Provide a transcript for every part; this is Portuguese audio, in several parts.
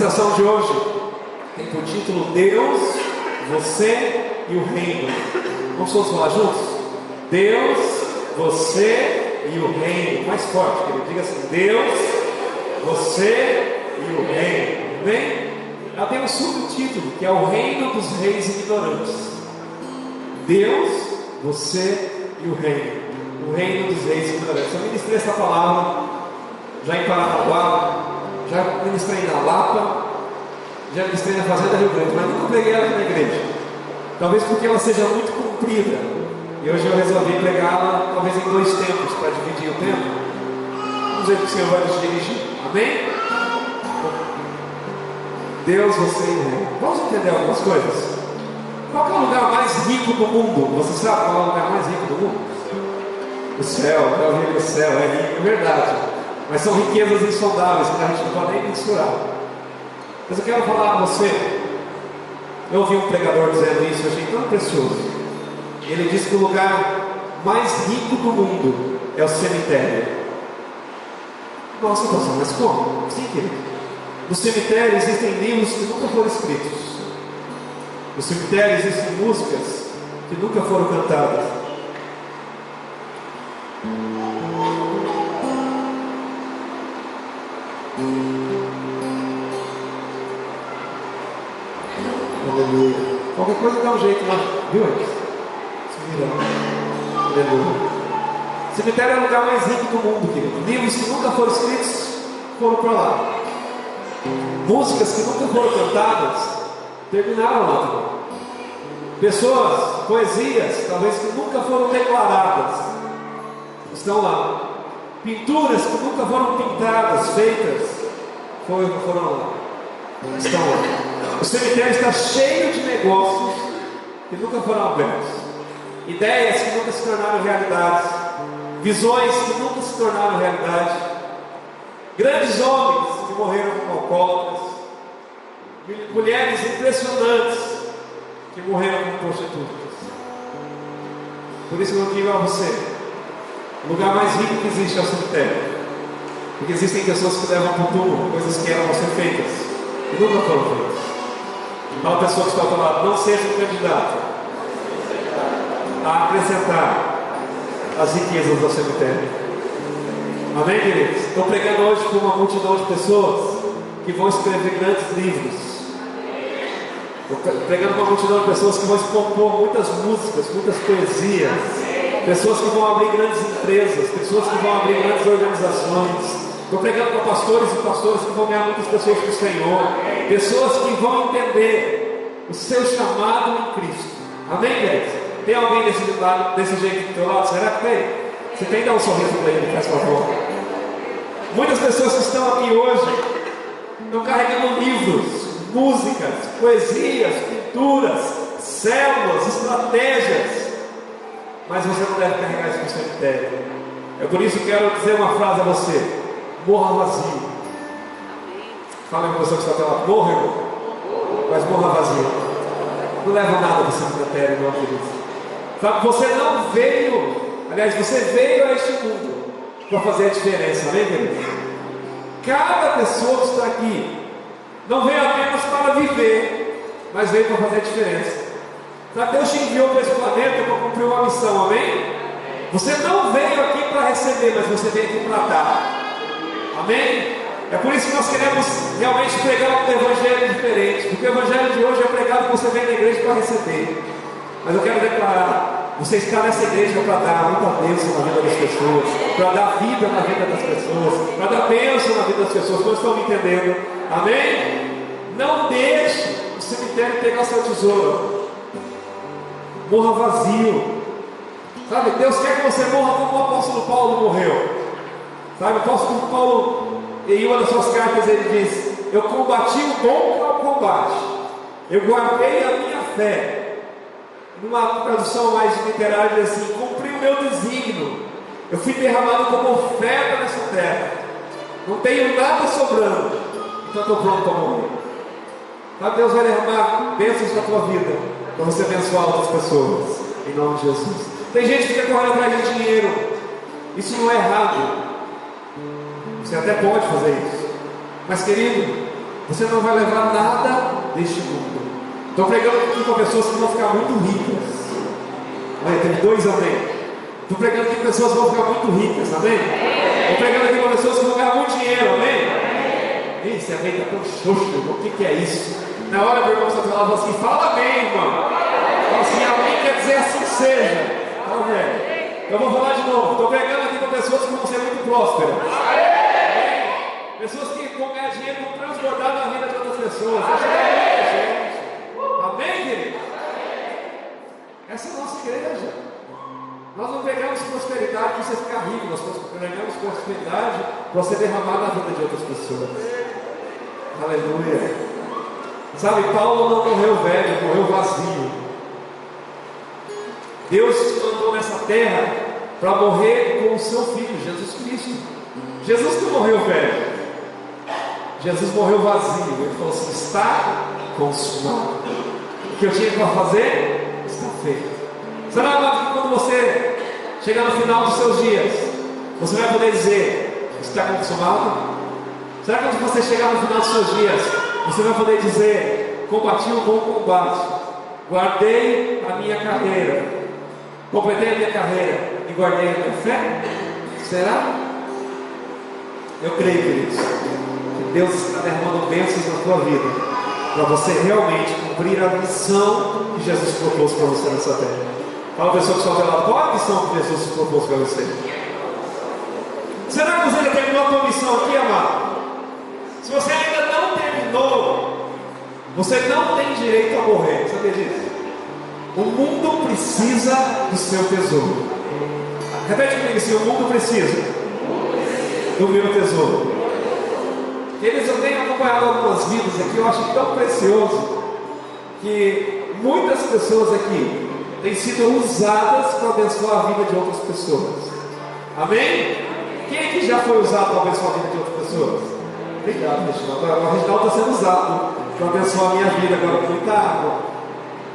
ministração de hoje tem por título Deus, Você e o Reino. Vamos todos falar juntos? Deus, Você e o Reino. Mais forte, querido. Diga assim: Deus, Você e o Reino. Amém? Ela tem um subtítulo que é o Reino dos Reis Ignorantes. Deus, Você e o Reino. O Reino dos Reis Ignorantes. Eu ministrei essa palavra já em Paranaguá, já ministrei na Lapa, já ministrei na Fazenda Rio Grande, mas nunca preguei ela na igreja. Talvez porque ela seja muito comprida. E hoje eu resolvi pregá-la talvez em 2 tempos, para dividir o tempo. Vamos ver que o Senhor vai nos dirigir. Amém? Deus, Você e o Reino. Vamos entender algumas coisas. Qual é o lugar mais rico do mundo? Você sabe qual é o lugar mais rico do mundo? O céu. Já ouvi o céu, é rico, é verdade. Mas são riquezas insondáveis que a gente não pode nem mensurar. Mas eu quero falar a você. Eu ouvi um pregador dizendo isso, eu achei tão precioso. Ele disse que o lugar mais rico do mundo é o cemitério. Nossa, pastor, mas como? Sim, querido. No cemitério existem livros que nunca foram escritos. No cemitério existem músicas que nunca foram cantadas. Aleluia. Qualquer coisa dá um jeito lá, viu? Aleluia. Cemitério é o lugar mais rico do mundo, querido. Livros que nunca foram escritos foram para lá. Músicas que nunca foram cantadas terminaram lá também. Pessoas, poesias, talvez que nunca foram declaradas, estão lá. Pinturas que nunca foram pintadas, feitas, foram lá. Estão lá. O cemitério está cheio de negócios que nunca foram abertos, ideias que nunca se tornaram realidade, visões que nunca se tornaram realidade, grandes homens que morreram como alcoólatras, mulheres impressionantes que morreram como prostitutas. Por isso eu digo a você: o lugar mais rico que existe é o cemitério, porque existem pessoas que levam para o túmulo coisas que eram para ser feitas e nunca foram feitas. Fala a pessoa que está ao lado: não seja um candidato a acrescentar as riquezas do cemitério. Amém, queridos? Estou pregando hoje para uma multidão de pessoas que vão escrever grandes livros. Estou pregando para uma multidão de pessoas que vão compor muitas músicas, muitas poesias. Pessoas que vão abrir grandes empresas, pessoas que vão abrir grandes organizações. Estou pregando para pastores e pastoras que vão ganhar muitas pessoas para o Senhor. Pessoas que vão entender o seu chamado em Cristo. Amém, queridos? Tem alguém desse jeito do teu lado? Será que tem? Você tem que dar um sorriso para ele, faz favor. Muitas pessoas que estão aqui hoje estão carregando livros, músicas, poesias, pinturas, células, estratégias. Mas você não deve carregar isso no cemitério. É por isso que quero dizer uma frase a você: morra vazio. Fala com você que está até lá: morra, irmão, mas morra vazio. Não leva nada para o cemitério, meu querido. Sabe, você não veio, aliás, você veio a este mundo para fazer a diferença, amém, querido? Cada pessoa que está aqui não veio apenas para viver, mas veio para fazer a diferença. Sabe, Deus te enviou para esse planeta para cumprir uma missão, amém? Você não veio aqui para receber, mas você veio aqui para dar, amém? É por isso que nós queremos realmente pregar um evangelho diferente, porque o evangelho de hoje é pregado que você vem na igreja para receber. Mas eu quero declarar: você está nessa igreja para dar muita bênção na vida das pessoas, para dar vida na vida das pessoas, para dar bênção na vida das pessoas. Todos estão me entendendo? Amém? Não deixe o cemitério pegar seu tesouro. Morra vazio. Sabe, Deus quer que você morra como o apóstolo Paulo morreu. Sabe, o apóstolo Paulo, em uma das suas cartas, ele diz: eu combati o bom combate, eu guardei a minha fé. Numa tradução mais literária, diz assim: cumpri o meu desígnio, eu fui derramado como oferta nessa terra, não tenho nada sobrando, então estou pronto para morrer. Mas Deus vai derramar bênçãos na tua vida, para você abençoar outras pessoas, em nome de Jesus. Tem gente que fica correndo atrás de dinheiro, isso não é errado, você até pode fazer isso, mas querido, Você não vai levar nada deste mundo. Estou pregando aqui com pessoas que vão ficar muito ricas. Olha, tem 2 amém. Estou pregando aqui com pessoas que vão ficar muito ricas, amém? Estou pregando aqui com pessoas que vão ganhar muito dinheiro, amém? Esse amém está tão xoxo, o que é isso? Na hora meu irmão está falando assim, fala amém, irmão. Fala assim, amém quer dizer assim seja. Fala, velho. Eu vou falar de novo. Estou pregando aqui com pessoas que vão ser muito prósperas. Pessoas que vão ganhar dinheiro, vão transbordar na vida de outras pessoas. Amém, querido? Essa é a nossa igreja. Nós não pregamos prosperidade para você ficar rico, nós pregamos prosperidade para você derramar na vida de outras pessoas. Aleluia. Sabe, Paulo não morreu velho, morreu vazio. Deus te mandou nessa terra para morrer com o seu filho, Jesus Cristo. Jesus não morreu velho. Jesus morreu vazio. Ele falou assim: está consumado. O que eu tinha para fazer está feito. Será que quando você chegar no final dos seus dias, você vai poder dizer: está consumado? Será que quando você chegar no final dos seus dias, você vai poder dizer: combati o bom combate, guardei a minha carreira, completei a minha carreira e guardei a minha fé? Será? Eu creio, queridos, que Deus está derramando bênçãos na sua vida, para você realmente cumprir a missão que Jesus propôs para você nessa terra. Fala a pessoa que só fala: qual a missão que Jesus propôs para você? Será que você já terminou a sua missão aqui, amado? Se você ainda não terminou, você não tem direito a morrer. Sabia disso? O mundo precisa do seu tesouro. Repete comigo assim: o mundo precisa do meu tesouro. Eles, eu tenho acompanhado algumas vidas aqui, eu acho tão precioso que muitas pessoas aqui têm sido usadas para abençoar a vida de outras pessoas. Amém? Quem aqui já foi usado para abençoar a vida de outras pessoas? Obrigado, Reginaldo. O Reginaldo está sendo usado para abençoar a minha vida agora com muita água.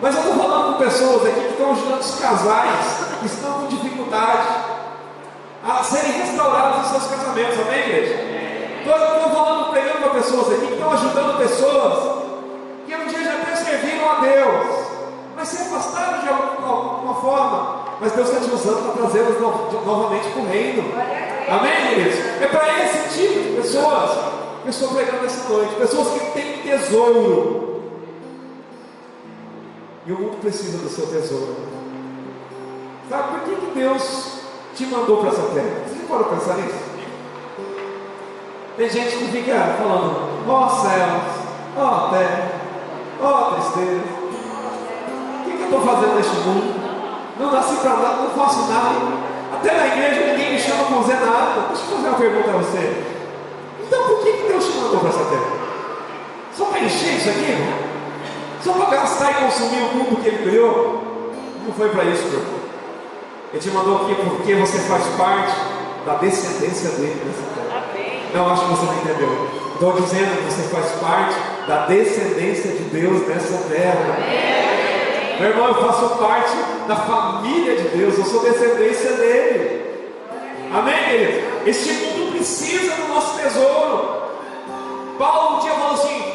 Mas eu estou falando com pessoas aqui que estão ajudando os casais que estão com dificuldade a serem restaurados nos seus casamentos. Amém, igreja? Estou falando, pregando para pessoas aqui que estão ajudando pessoas que um dia já até serviram a Deus, mas se afastaram de alguma forma. Mas Deus está te usando para trazê-los novamente para o reino. Amém, queridos? É para esse tipo de pessoas que eu estou pregando nessa noite. Pessoas que têm tesouro. E o mundo precisa do seu tesouro. Sabe por que Deus te mandou para essa terra? Você já pode pensar nisso? Tem gente que fica falando: ó céus, ó terra, ó tristeza. O que eu estou fazendo neste mundo? Não nasci para nada, não faço nada. Até na igreja ninguém me chama para fazer nada. Deixa eu fazer uma pergunta a você. Então por que Deus te mandou para essa terra? Só para encher isso aqui, irmão? Só para gastar e consumir o mundo que Ele criou? Não foi para isso, meu irmão. Ele te mandou aqui porque você faz parte da descendência dele nessa terra. Não, acho que você não entendeu. Estou dizendo que você faz parte da descendência de Deus nessa terra. Meu irmão, eu faço parte da família de Deus. Eu sou descendência dele. Amém, querido? Este mundo precisa do nosso tesouro. Paulo um dia falou assim: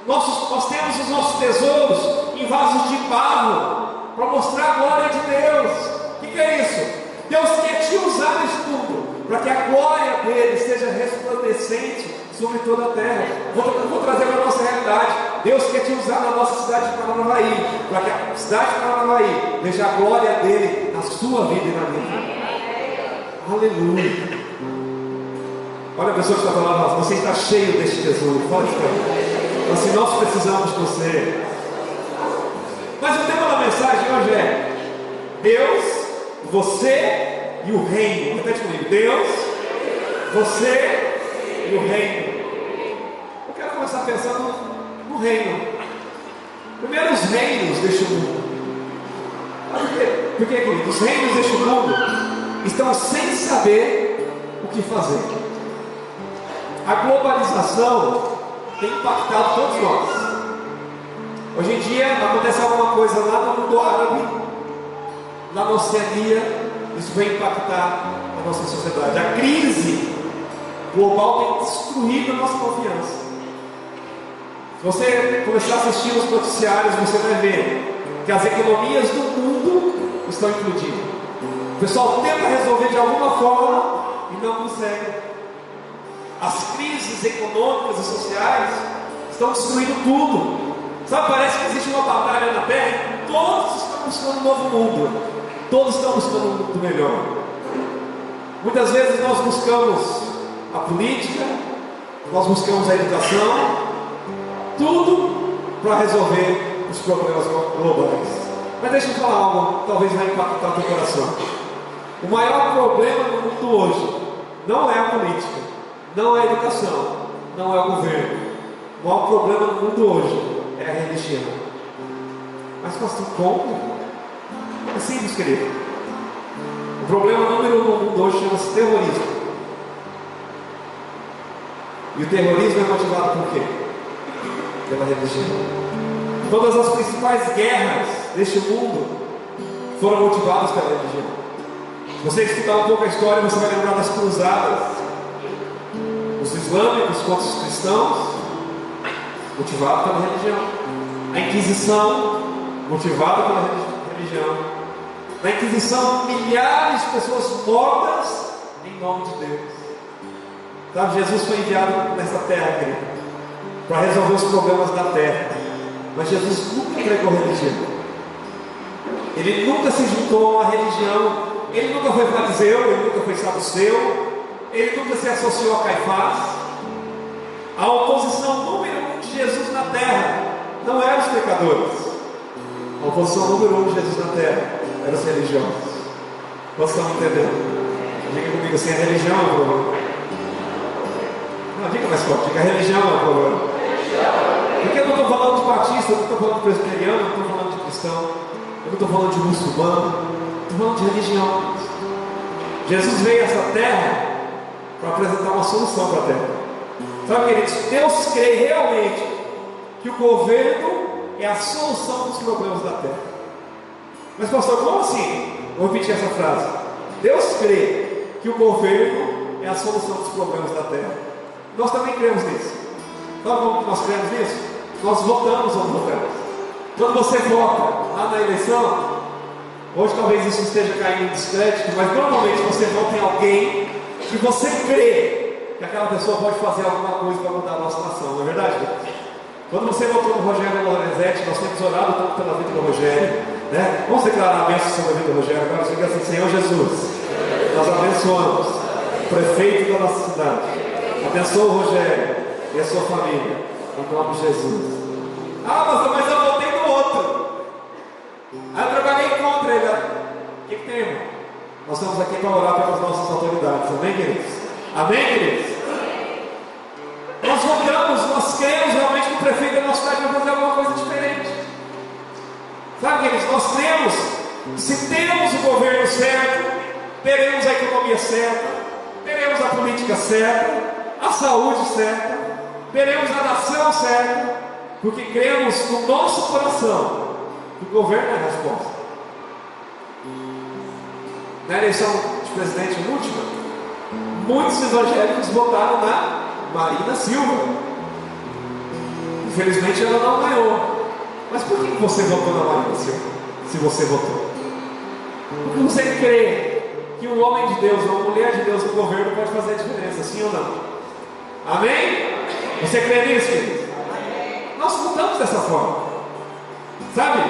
nós temos os nossos tesouros em vasos de barro, para mostrar a glória de Deus. O que é isso? Deus quer te usar nesse mundo, para que a glória dele seja resplandecente sobre toda a terra. Vou trazer para a nossa realidade. Deus quer te usar na nossa cidade de Paranavaí, para que a cidade de Paranavaí veja a glória dele na sua vida e na minha vida. Aleluia. Olha a pessoa que está falando: você está cheio deste tesouro. Pode ficar. Assim, nós precisamos de você. Mas o tema da mensagem hoje é Deus, você e o reino. Repete comigo: Deus, você e o reino. Eu quero começar pensando no reino. Primeiro, os reinos deste mundo. Por quê? Porque, querido, os reinos deste mundo estão sem saber o que fazer. A globalização tem impactado todos nós. Hoje em dia acontece alguma coisa lá no mundo árabe, lá na Oceania, isso vai impactar a nossa sociedade. A crise global tem destruído a nossa confiança. Se você começar a assistir os noticiários, você vai ver que as economias do mundo estão implodindo. O pessoal tenta resolver de alguma forma e não consegue. As crises econômicas e sociais estão destruindo tudo. Sabe, parece que existe uma batalha na Terra. Todos estão buscando um novo mundo. Todos estão buscando um mundo melhor. Muitas vezes nós buscamos a política, nós buscamos a educação, tudo para resolver os problemas globais. Mas deixa eu falar algo, talvez vai impactar o teu coração. O maior problema no mundo hoje não é a política, não é a educação, não é o governo. O maior problema no mundo hoje é a religião. Mas pastor, como? É simples, querido. O problema número 1 no mundo hoje chama-se terrorismo. E o terrorismo é motivado por quê? Pela religião. Todas as principais guerras deste mundo foram motivadas pela religião. Se você estudar um pouco a história, você vai lembrar das cruzadas. Os islâmicos contra os cristãos, motivado pela religião. A Inquisição, motivada pela religião. Na Inquisição, milhares de pessoas mortas em nome de Deus. Sabe, Jesus foi enviado nessa terra, querido, para resolver os problemas da terra. Mas Jesus nunca pregou religião. Ele nunca se juntou a uma religião. Ele nunca foi fariseu, ele nunca foi saduceu, ele nunca se associou a Caifás. A oposição número 1 de Jesus na terra não eram os pecadores. A oposição número 1 de Jesus na terra eram os religiosos. Vocês estão entendendo? Diga comigo assim: a religião é o problema. Não, diga mais forte, diga: a religião é o problema. Porque eu não estou falando de batista, eu não estou falando de presbiteriano, eu não estou falando de cristão, eu não estou falando de muçulmano, estou falando de religião. Jesus veio a essa terra para apresentar uma solução para a terra. Sabe, queridos, Deus crê realmente que o governo é a solução dos problemas da terra. Mas pastor, como assim? Vou repetir essa frase. Deus crê que o governo é a solução dos problemas da terra. Nós também cremos nisso. Sabe como nós cremos nisso? Nós votamos ou não votamos. Quando você vota lá na eleição, hoje talvez isso esteja caindo em descrédito, mas normalmente você vota em alguém que você crê que aquela pessoa pode fazer alguma coisa para mudar a nossa nação, não é verdade? Quando você votou no Rogério Lorenzetti, nós temos orado tanto pela vida do Rogério, né? Vamos declarar a bênção sobre a vida do Rogério. Agora você diga assim: Senhor Jesus, nós abençoamos o prefeito da nossa cidade, abençoa o Rogério e a sua família, em nome de Jesus. Ah, pastor, mas eu votei no outro. Eu trabalhei contra ele. O que tem, irmão? Nós estamos aqui para orar pelas nossas autoridades. Amém, queridos? Amém, queridos? Nós votamos, nós cremos realmente que o prefeito da nossa cidade vai fazer alguma coisa diferente. Sabe, queridos? Nós cremos que se temos o governo certo, teremos a economia certa, teremos a política certa, a saúde certa, teremos a nação certa, porque cremos no nosso coração que o governo é a resposta. Na eleição de presidente última, muitos evangélicos votaram na Marina Silva. Infelizmente ela não ganhou. Mas por que você votou na Marina Silva? Se você votou, porque você crê que um homem de Deus, uma mulher de Deus no governo pode fazer a diferença, sim ou não? Amém? Você crê nisso, querido? Nós votamos dessa forma. Sabe?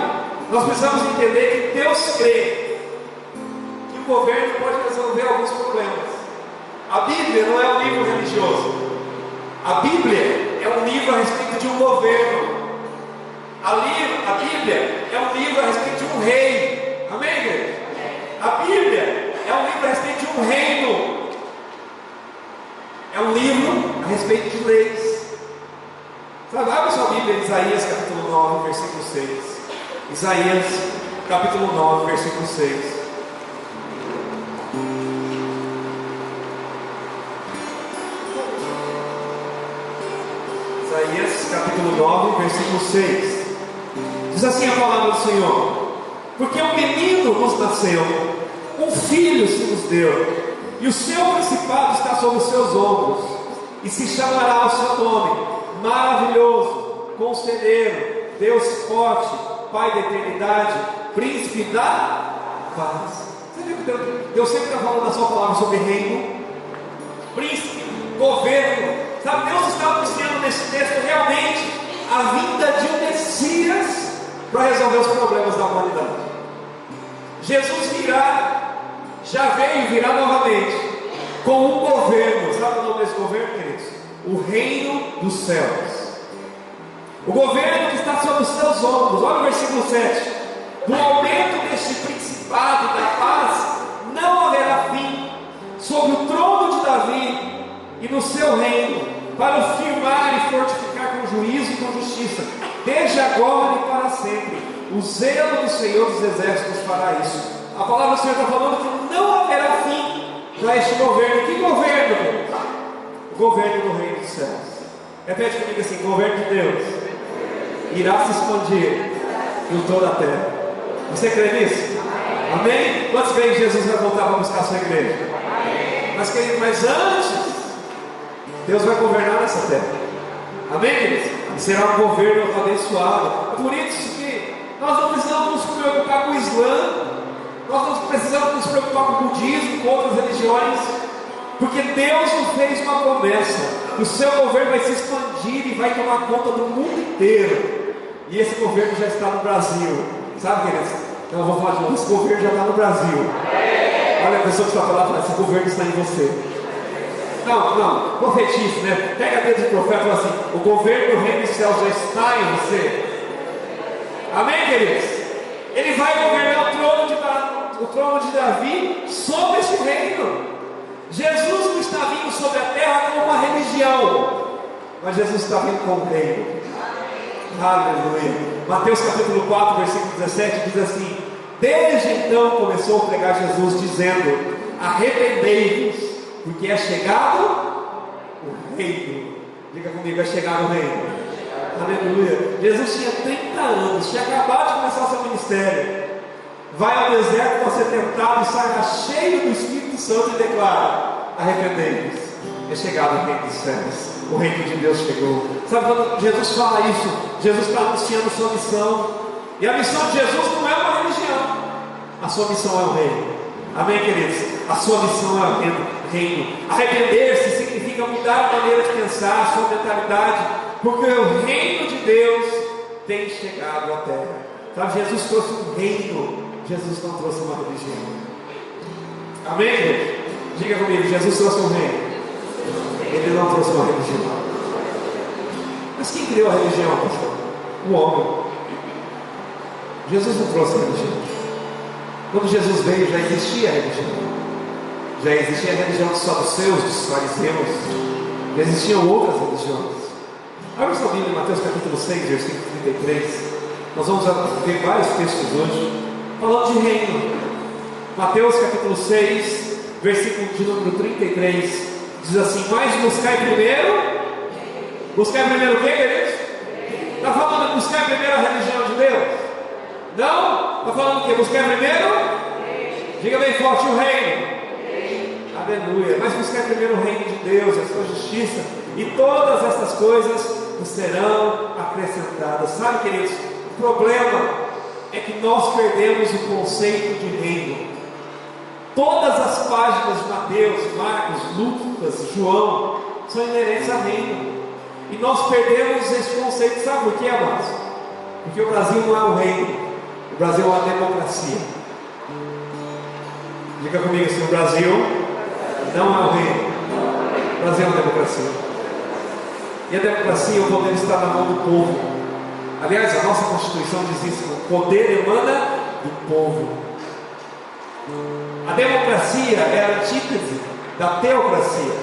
Nós precisamos entender que Deus crê que o governo pode resolver alguns problemas. A Bíblia não é um livro religioso. A Bíblia é um livro a respeito de um governo. A Bíblia é um livro a respeito de um rei. Amém, igreja? A Bíblia é um livro a respeito de um reino. É um livro a respeito de leis. Sabe, abre sua Bíblia em Isaías capítulo 9, versículo 6. Isaías capítulo 9, versículo 6. Isaías capítulo 9, versículo 6. Diz assim a palavra do Senhor: porque um menino nos nasceu, um filho se nos deu, e o seu principado está sobre os seus ombros, e se chamará o seu nome Maravilhoso, Conselheiro, Deus forte, Pai da eternidade, Príncipe da paz. Você viu que Deus sempre está falando na sua palavra sobre reino, príncipe, governo. Sabe, Deus está anunciando nesse texto realmente a vinda de um Messias para resolver os problemas da humanidade. Jesus virá, já veio e virá novamente com um governo. Sabe o nome desse governo, queridos? O reino dos céus. O governo que está sobre os seus ombros. Olha o versículo 7. Do aumento deste principado da paz não haverá fim sobre o trono de Davi e no seu reino, para o firmar e fortificar com juízo e com justiça, desde agora e para sempre. O zelo do Senhor dos Exércitos fará isso. A palavra do Senhor está falando que não haverá fim para este governo. Que governo? O governo do reino dos céus. Repete comigo assim: o governo de Deus irá se expandir por toda a terra. Você crê nisso? Amém? Quantos creem que Jesus vai voltar para buscar a sua igreja? Mas querido, mas antes, Deus vai governar nessa terra. Amém, queridos? E será um governo abençoado. É por isso que nós não precisamos nos preocupar com o Islã, nós não precisamos nos preocupar com o budismo, com outras religiões, porque Deus nos fez uma promessa. O seu governo vai se expandir e vai tomar conta do mundo inteiro. E esse governo já está no Brasil. Sabe, queridos? Então eu vou falar de novo. Esse governo já está no Brasil. Olha a pessoa que está falando, fala, esse governo está em você. Não, profetize, né? Pega a dedo de profeta e fala assim: o governo do reino dos céus já está em você. Amém, queridos? Ele vai governar o trono de Davi sobre esse reino. Jesus não está vindo sobre a terra como uma religião, mas Jesus está vindo como um reino. Aleluia. Mateus capítulo 4, versículo 17 diz assim: desde então começou a pregar Jesus, dizendo: arrependei-vos, porque é chegado o reino. Diga comigo: é chegado o reino. Aleluia. Jesus tinha 30 anos, tinha acabado de começar o seu ministério. Vai ao deserto para ser tentado e sai cheio do Espírito Santo e declara: arrependei-vos, é chegado o reino dos céus. O reino de Deus chegou. Sabe quando Jesus fala isso? Jesus está anunciando sua missão. E a missão de Jesus não é uma religião. A sua missão é o reino. Amém, queridos? A sua missão é o reino. Arrepender-se significa mudar a maneira de pensar, a sua mentalidade, porque o reino de Deus tem chegado à terra. Sabe, Jesus trouxe um reino. Jesus não trouxe uma religião. Amém, queridos? Diga comigo: Jesus trouxe um reino. Ele não trouxe uma religião. Mas quem criou a religião, pastor? O homem. Jesus não trouxe a religião. Quando Jesus veio, já existia a religião. Já existia a religião dos saduceus, dos fariseus. Já existiam outras religiões. Abra sua Bíblia em Mateus capítulo 6, versículo 33. Nós vamos ver vários textos hoje falando de reino. Mateus capítulo 6, versículo de número 33. Diz assim: mas buscai primeiro. Buscai primeiro o que, queridos? Está falando de buscar primeiro a religião de Deus? Não? Está falando o que? Buscar primeiro? Diga bem forte: o reino. Aleluia. Mas buscar primeiro o reino de Deus, a sua justiça, e todas essas coisas nos serão acrescentadas. Sabe, queridos, o problema é que nós perdemos o conceito de reino. Todas as páginas de Mateus, Marcos, Lucas, João são inerentes a reino. E nós perdemos esse conceito. Sabe por quê, amados? Porque o Brasil não é um reino. O Brasil é uma democracia. Diga comigo assim: o Brasil não é um reino. O Brasil é uma democracia. E a democracia, o poder está na mão do povo. Aliás, a nossa Constituição diz isso: o poder emana do povo. A democracia é a antítese da teocracia.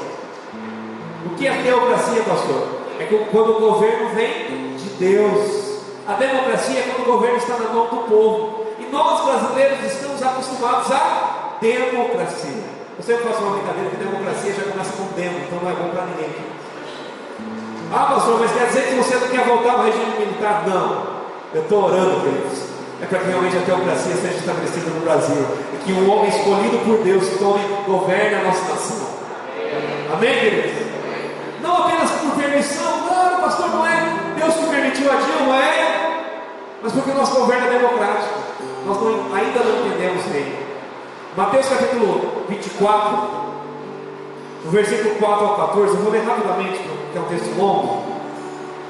O que é teocracia, pastor? É quando o governo vem de Deus. A democracia é quando o governo está na mão do povo. E nós brasileiros estamos acostumados à democracia. Eu sempre faço uma brincadeira que democracia já começa com demo, então não é bom para ninguém. Ah, pastor, mas quer dizer que você não quer voltar ao regime militar? Não. Eu estou orando por isso. É para que realmente a teocracia seja estabelecida no Brasil. E que um homem escolhido por Deus governe a nossa nação. Amém, queridos? Não apenas por permissão. Não, pastor, não é. Deus que permitiu a Dilma mas porque o nosso governo é democrático. Nós ainda não entendemos reino. Mateus capítulo 24, no versículo 4 ao 14, eu vou ler rapidamente, porque é um texto longo.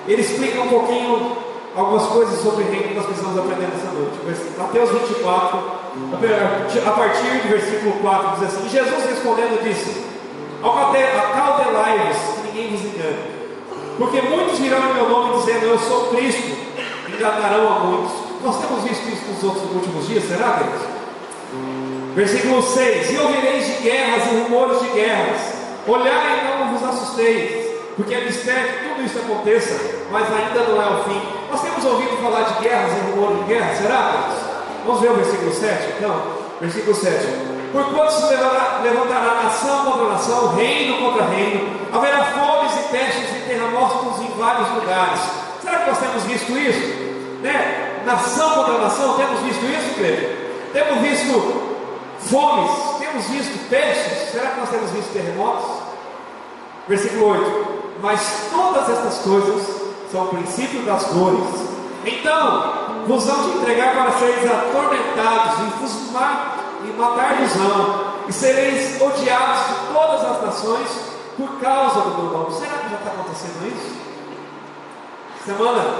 Ele explica um pouquinho algumas coisas sobre o reino que nós precisamos aprender nessa noite. Mateus 24, a partir do versículo 4, diz assim: Jesus respondendo disse: acautelai-vos, que ninguém vos engane, porque muitos virão em meu nome dizendo: eu sou Cristo, enganarão a muitos. Nós temos visto isso nos outros últimos dias, será, Deus? Versículo 6: e ouvireis de guerras e rumores de guerras, olhai e não vos assusteis, porque é mistério que tudo isso aconteça, mas ainda não é o fim. Nós temos ouvido falar de guerras e rumores de guerra, será, Deus? Vamos ver o versículo 7, então. Versículo 7: porquanto se levantará nação contra nação, reino contra reino, haverá fomes e pestes e terremotos em vários lugares. Será que nós temos visto isso? Nação contra nação, temos visto isso, igreja? Temos visto fomes, temos visto pestes, será que nós temos visto terremotos? Versículo 8: mas todas estas coisas são o princípio das dores. Então vos hão de entregar para seres atormentados, e matar-vos-ão, e sereis odiados de todas as nações por causa do meu nome. Será que já está acontecendo isso?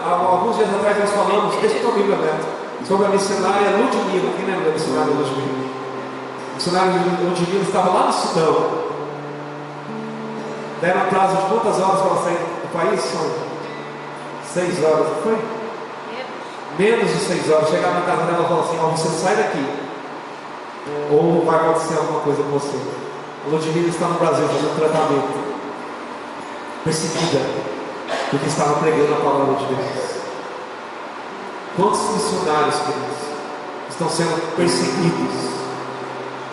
Alguns dias atrás nós falamos, deixa eu Bíblia aberta, sobre a missionária Ludmila. Quem lembra da missionária Ludmila? A missionária Ludmila estava lá no Sudão. Deram um prazo de quantas horas para ela sair do país? São 6 horas, não foi? Menos de 6 horas. Chegaram na casa dela e falaram assim: você sai daqui, ou vai acontecer alguma coisa com você. A Ludmila está no Brasil fazendo tratamento, perseguida, porque estava pregando a palavra de Deus. Quantos missionários, queridos, estão sendo perseguidos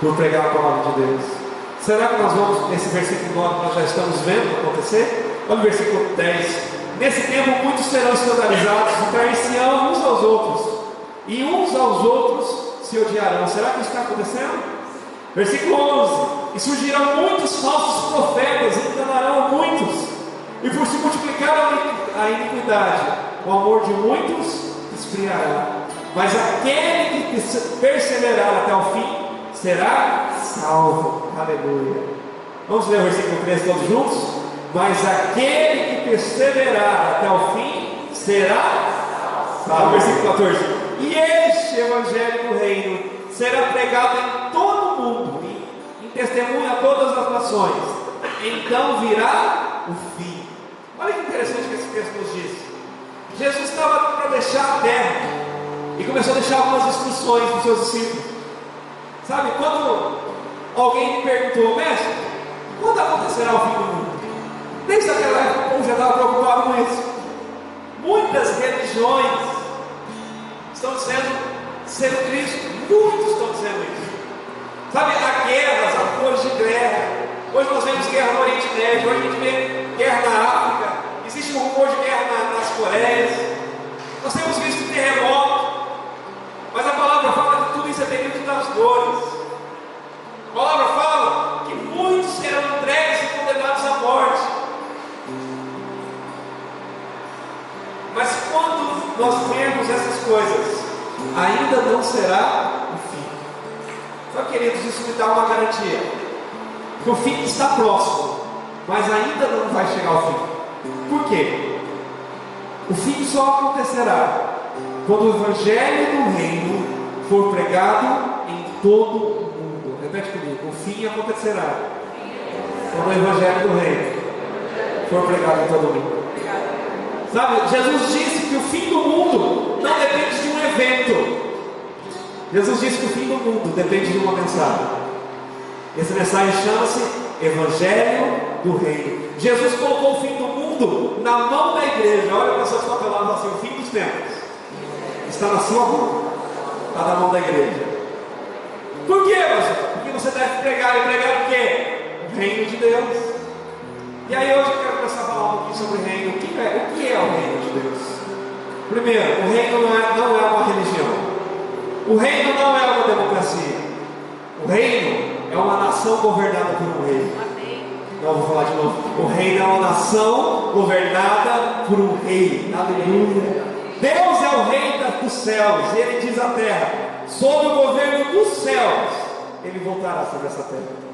por pregar a palavra de Deus? Será que nós vamos, nesse versículo 9, nós já estamos vendo acontecer? Olha o versículo 10: nesse tempo muitos serão escandalizados e trair-se-ão uns aos outros, e uns aos outros se odiarão. Será que isso está acontecendo? Versículo 11: e surgirão muitos falsos profetas e enganarão a muitos, e por se multiplicar a iniquidade, o amor de muitos esfriará, mas aquele que perseverar até o fim será salvo. Aleluia. Vamos ler o versículo 13 todos juntos? Mas aquele que perseverar até o fim será salvo. Versículo 14: e este evangelho do reino será pregado em todo o mundo, em testemunho a todas as nações, então virá o fim. Olha que interessante que esse texto nos diz. Jesus estava para deixar a terra e começou a deixar algumas instruções para os seus discípulos. Sabe, quando alguém me perguntou: mestre, quando acontecerá o fim do mundo? Desde aquela época eu já estava preocupado com isso. Muitas religiões estão sendo Cristo. Muitos estão dizendo isso. Sabe, há guerras, há cores de guerra. Hoje nós vemos guerra no Oriente Médio, hoje a gente vê guerra na África, existe um rumor de guerra nas Coreias, nós temos visto terremoto, mas a palavra fala que tudo isso é período das dores. A palavra fala que muitos serão entregues e condenados à morte. Mas quando nós vemos essas coisas, ainda não será o fim. Só, queridos, isso me dá uma garantia que o fim está próximo, mas ainda não vai chegar ao fim. Por quê? O fim só acontecerá quando o evangelho do reino for pregado em todo o mundo. Repete comigo: o fim acontecerá quando o evangelho do reino for pregado em todo o mundo. Sabe, Jesus disse que o fim do mundo não depende de um evento. Jesus disse que o fim do mundo depende de uma mensagem. Essa mensagem chama-se Evangelho do Reino. Jesus colocou o fim do mundo na mão da igreja. Olha para seus papelados assim: o fim dos tempos está na sua mão, está na mão da igreja. Por quê, pastor? Porque você deve pregar. E pregar o quê? O reino de Deus. E aí hoje eu quero começar a falar um pouquinho sobre o reino. O que é o reino de Deus? Primeiro, o reino não é uma religião. O reino não é uma democracia. O reino é uma nação governada por um rei. Não, vou falar de novo. O reino é uma nação governada por um rei. Aleluia. Deus é o rei dos céus. E Ele diz à terra: sob o governo dos céus, Ele voltará sobre essa terra.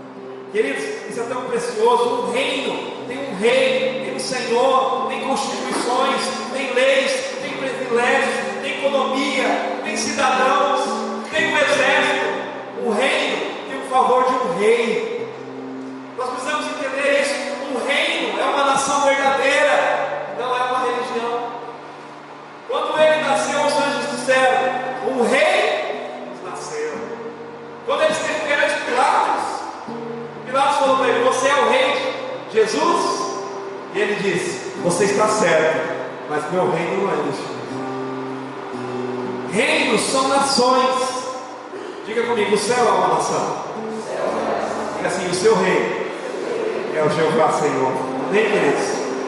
Queridos, isso é tão precioso. Um reino tem um rei, tem um senhor, tem constituições, tem leis, tem privilégios, tem economia, tem cidadãos, tem um exército. O reino tem o favor de um rei. Nós precisamos entender isso. Um reino é uma nação verdadeira, não é uma religião. Quando ele nasceu, os anjos disseram: um rei nasceu. Quando ele esteve perante Pilatos, Pilatos falou para ele: você é o rei de Jesus? E ele disse: você está certo, mas meu reino não é este. Reinos são nações. Diga comigo: o céu é uma nação. Diga assim: o seu rei é o Jeová Senhor. Amém, queridos?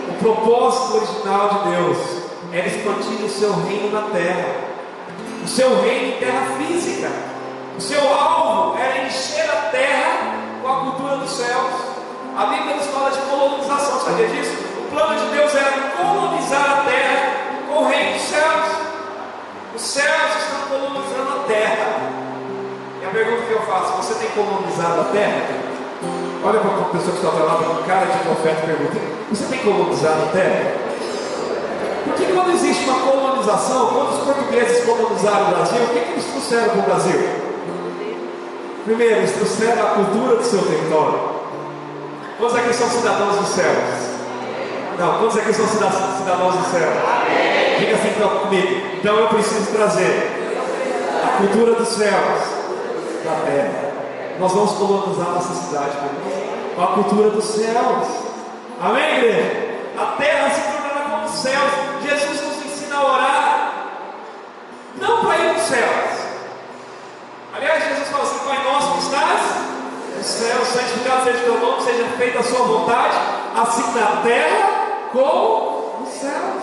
O propósito original de Deus era expandir o seu reino na terra. O seu reino em terra física. O seu alvo era encher a terra com a cultura dos céus. A Bíblia nos fala de colonização, sabia disso? O plano de Deus era colonizar a terra com o reino dos céus. Os céus estão colonizando a terra. E a pergunta que eu faço: você tem colonizado a terra? Olha para a pessoa que está falando com cara de profeta e pergunta: você tem colonizado a terra? Porque quando existe uma colonização, quando os portugueses colonizaram o Brasil, o que eles trouxeram para o Brasil? Primeiro, eles trouxeram a cultura do seu território. Quantos aqui são cidadãos dos céus? Não, quantos aqui são cidadãos dos céus? Diga assim então comigo: então eu preciso trazer a cultura dos céus da terra. Nós vamos colonizar nossa cidade com a cultura dos céus. Amém, igreja? A terra se tornará como os céus. Jesus nos ensina a orar, não para ir para os céus. Aliás, Jesus fala assim: Pai nosso que estás no céu, santificado seja o teu nome, seja feita a sua vontade, assim na terra como nos céus.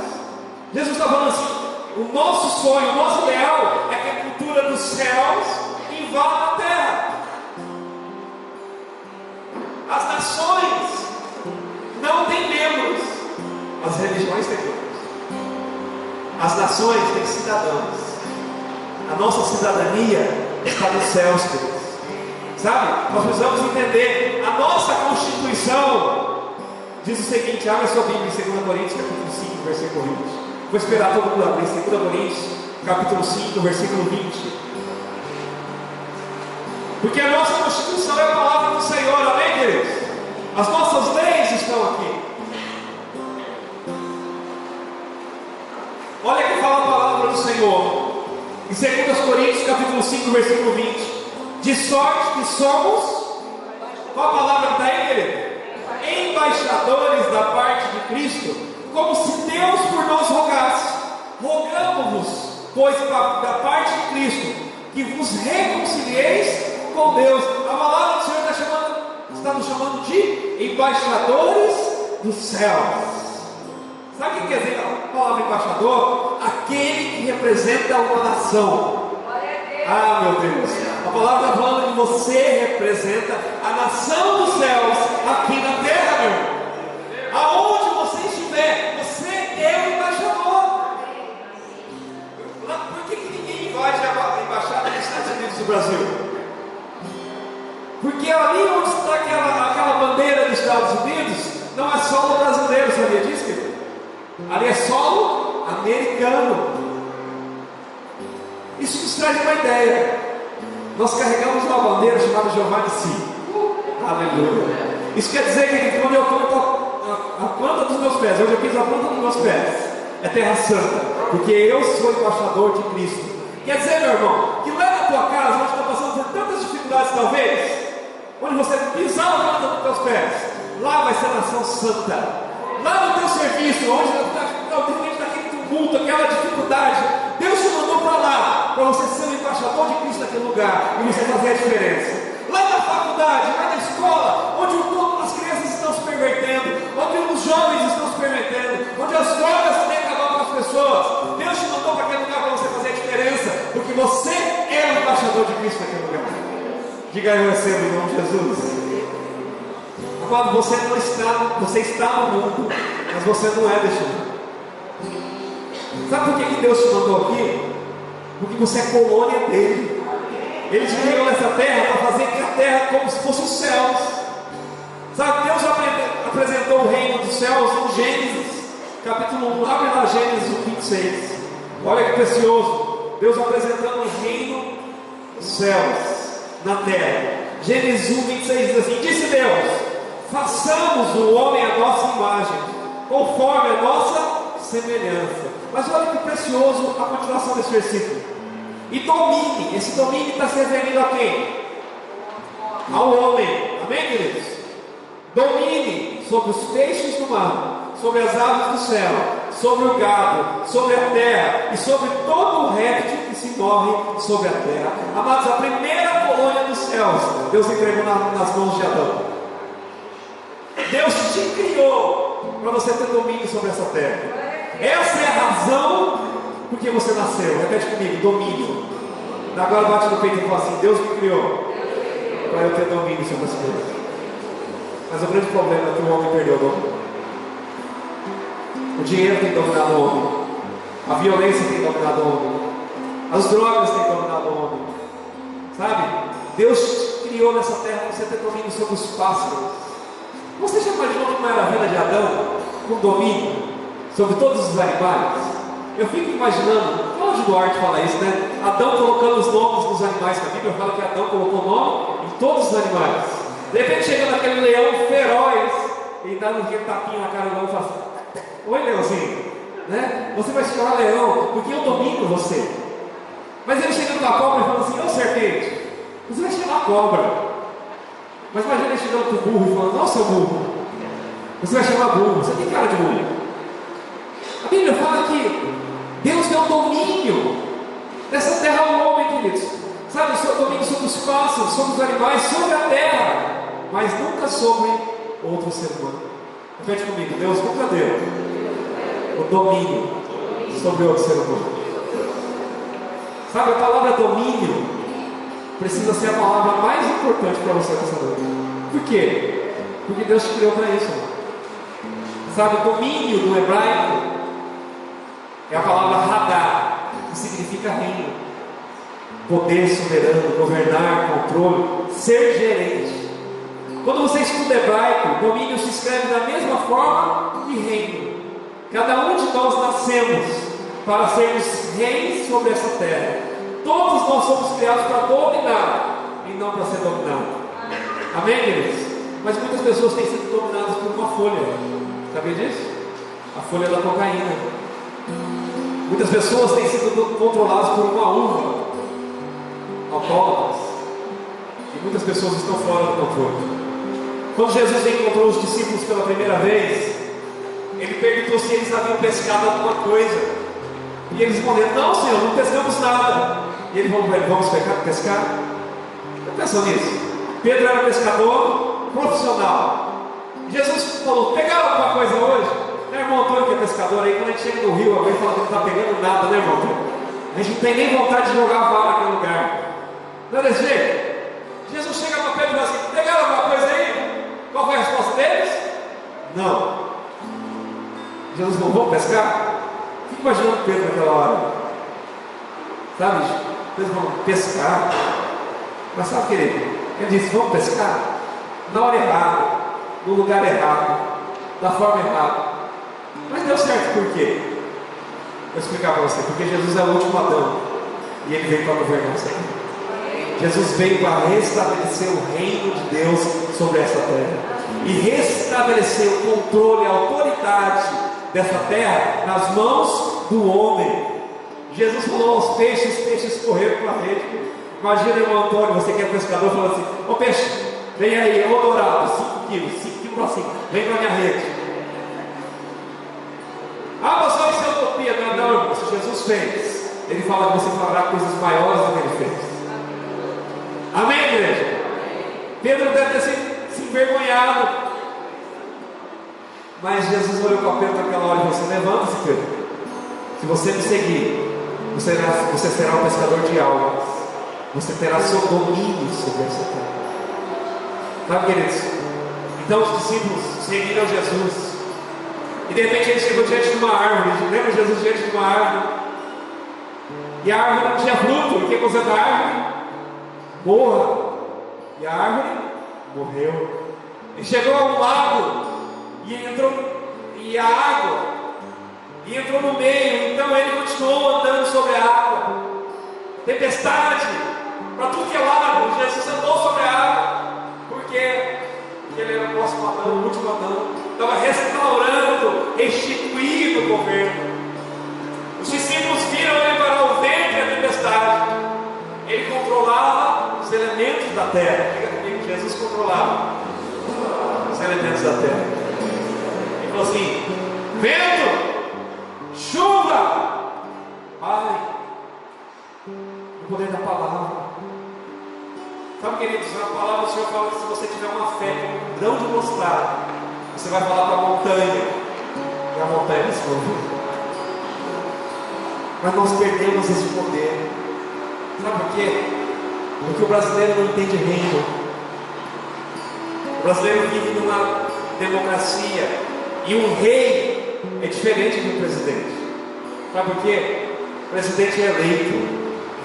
Jesus está falando assim: o nosso sonho, o nosso ideal é que a cultura dos céus invada a terra. As nações não têm membros, as religiões têm membros. As nações têm cidadãos. A nossa cidadania está nos céus, queridos. Sabe? Nós precisamos entender. A nossa Constituição diz o seguinte: abre a sua Bíblia em 2 Coríntios, capítulo 5, versículo 20. Vou esperar todo mundo abrir 2 Coríntios, capítulo 5, versículo 20. Porque a nossa Constituição é a palavra do Senhor, amém, queridos? As nossas leis estão aqui. Olha que fala a palavra do Senhor em 2 Coríntios capítulo 5, versículo 20. De sorte que somos, qual a palavra que está aí, querido? Embaixadores da parte de Cristo, como se Deus por nós rogasse. Rogamos-vos, pois da parte de Cristo, que vos reconcilieis com Deus. A palavra do Senhor está nos chamando de embaixadores dos céus. Sabe o que quer dizer a palavra embaixador? Aquele que representa uma nação. Ah, meu Deus, a palavra está falando que você representa a nação dos céus aqui na terra, meu irmão. Aonde você estiver, você é o embaixador. Por que ninguém invade a embaixada dos Estados Unidos do Brasil? Porque ali onde está aquela bandeira dos Estados Unidos, não é solo brasileiro, sabia disso, querido? Ali é solo americano. Isso nos traz uma ideia. Nós carregamos uma bandeira chamada Jeová Nissi. Aleluia. Isso quer dizer que quando eu planto a planta dos meus pés, hoje eu fiz a planta dos meus pés, é terra santa, porque eu sou embaixador de Cristo. Quer dizer, meu irmão, que lá na tua casa, onde está passando por tantas dificuldades talvez, onde você pisar a planta dos teus pés, lá vai ser nação santa. Lá no teu serviço, onde está aquele tumulto, aquela dificuldade, Deus te mandou para lá, para você ser o embaixador de Cristo naquele lugar, e você fazer a diferença. Lá na faculdade, lá na escola, onde as crianças estão se pervertendo, onde os jovens estão se pervertendo, onde as drogas têm acabado com as pessoas, Deus te mandou para aquele lugar para você fazer a diferença, porque você é o embaixador de Cristo naquele lugar. Diga: eu recebo em nome de Jesus. Amado, você está no mundo, mas você não é deste mundo. Sabe por que Deus te mandou aqui? Porque você é colônia dele. Ele te criou nessa terra para fazer que a terra como se fosse os céus. Sabe, Deus apresentou o reino dos céus em Gênesis, capítulo 1, abre lá Gênesis 26. Olha que precioso. Deus apresentando o reino dos céus na terra. Gênesis 1, 26 diz assim: disse Deus: façamos o homem à nossa imagem, conforme a nossa semelhança. Mas olha que precioso a continuação desse versículo. E domine, esse domínio está se referindo a quem? Ao homem, amém, queridos? Domine sobre os peixes do mar, sobre as aves do céu, sobre o gado, sobre a terra e sobre todo o réptil que se move sobre a terra. Amados, a primeira colônia dos céus, Deus entregou nas mãos de Adão. Deus te criou para você ter domínio sobre essa terra. Essa é a razão porque você nasceu. Repete comigo: domínio. Agora bate no peito e fala assim: Deus me criou para eu ter domínio sobre as coisas. Mas o grande problema é que o homem perdeu o domínio. O dinheiro tem dominado o homem, a violência tem dominado o homem, as drogas têm dominado o homem. Sabe? Deus te criou nessa terra para você ter domínio sobre os pássaros. Você já imaginou como era a vida de Adão com domínio sobre todos os animais? Eu fico imaginando, Cláudio Duarte fala isso, né? Adão colocando os nomes nos animais, que a Bíblia fala que Adão colocou o nome em todos os animais. De repente chega naquele leão feroz, e dá um tapinha na cara do leão e fala assim: oi, leãozinho, né? Você vai se chamar leão, porque eu domino você. Mas ele chega na cobra e fala assim: ô serpente, você vai chamar cobra. Mas imagina ele chegando para o burro e falando: não, seu burro, você vai chamar burro, você tem cara de burro. A Bíblia fala que Deus deu domínio dessa terra ao homem, queridos. Sabe, o seu domínio sobre os pássaros, sobre os animais, sobre a terra, mas nunca sobre outro ser humano. Repete comigo: Deus nunca deu o domínio sobre outro ser humano. Sabe, a palavra domínio precisa ser a palavra mais importante para você nessa noite. Por quê? Porque Deus te criou para isso. Sabe, domínio no hebraico é a palavra hadar, que significa reino, poder soberano, governar, controle, ser gerente. Quando você estuda hebraico, domínio se escreve da mesma forma que reino. Cada um de nós nascemos para sermos reis sobre essa terra. Todos nós somos criados para dominar e não para ser dominado. Amém, queridos? Mas muitas pessoas têm sido dominadas por uma folha. Sabia disso? A folha da cocaína. Muitas pessoas têm sido controladas por uma uva, alcoólatras, e muitas pessoas estão fora do controle. Quando Jesus encontrou os discípulos pela primeira vez, ele perguntou se eles haviam pescado alguma coisa, e eles responderam: não, Senhor, não pescamos nada. E ele falou: vamos pescar? Não pensou nisso? Pedro era pescador profissional. Jesus falou: pegaram alguma coisa hoje? Meu irmão Antônio, que é pescador, aí quando a gente chega no rio, alguém fala que não está pegando nada, né, irmão Antônio? A gente não tem nem vontade de jogar a vara naquele lugar. Não é desse jeito? Jesus chega para Pedro e fala assim: pegaram alguma coisa aí? Qual foi a resposta deles? Não. Jesus falou: vamos pescar? Fica imaginando Pedro naquela hora. Sabe? Pedro falou: pescar? Mas sabe, querido? Ele disse: vamos pescar? Na hora errada, no lugar errado, da forma errada. Mas deu certo por quê? Vou explicar para você. Porque Jesus é o último Adão, e ele veio para governar essa terra. Jesus veio para restabelecer o reino de Deus sobre essa terra, e restabelecer o controle, a autoridade dessa terra nas mãos do homem. Jesus falou aos peixes, os peixes correram para a rede. Imagina, irmão Antônio, você que é pescador, falando assim: ô peixe, vem aí, ô dourado, 5 quilos para cima, vem para minha rede. Ah, pastor, isso é utopia. Não, irmão, se Jesus fez, ele fala que você fará coisas maiores do que ele fez. Amém, igreja? Pedro deve ter se envergonhado, mas Jesus olhou para Pedro naquela hora e falou assim: levanta-se, Pedro, se você me seguir, você será um pescador de almas, você terá seu domínio sobre essa terra. Sabe, queridos? Então os discípulos seguiram Jesus. E de repente ele chegou diante de uma árvore. Lembra Jesus diante de uma árvore? E a árvore não tinha fruto. E o que aconteceu com a árvore? Morra. E a árvore morreu. E chegou a um lago. E entrou. E a água. E entrou no meio. Então ele continuou andando sobre a água. Tempestade. Para tudo que é lado. Jesus andou sobre a água. Porque ele era o próximo Adão, o último Adão. Estava restaurando, restituindo o governo. Os discípulos viram ele parar o vento e a tempestade. Ele controlava os elementos da terra. Diga comigo, Jesus controlava os elementos da terra. Ele falou assim: vento, chuva, Pai, o poder da palavra. Sabe, queridos, na palavra o Senhor fala que se você tiver uma fé como um grão de mostarda, você vai falar para a montanha, e a montanha se move. Mas nós perdemos esse poder. Sabe por quê? Porque o brasileiro não entende reino. O brasileiro vive numa democracia, e um rei é diferente do presidente. Sabe por quê? O presidente é eleito,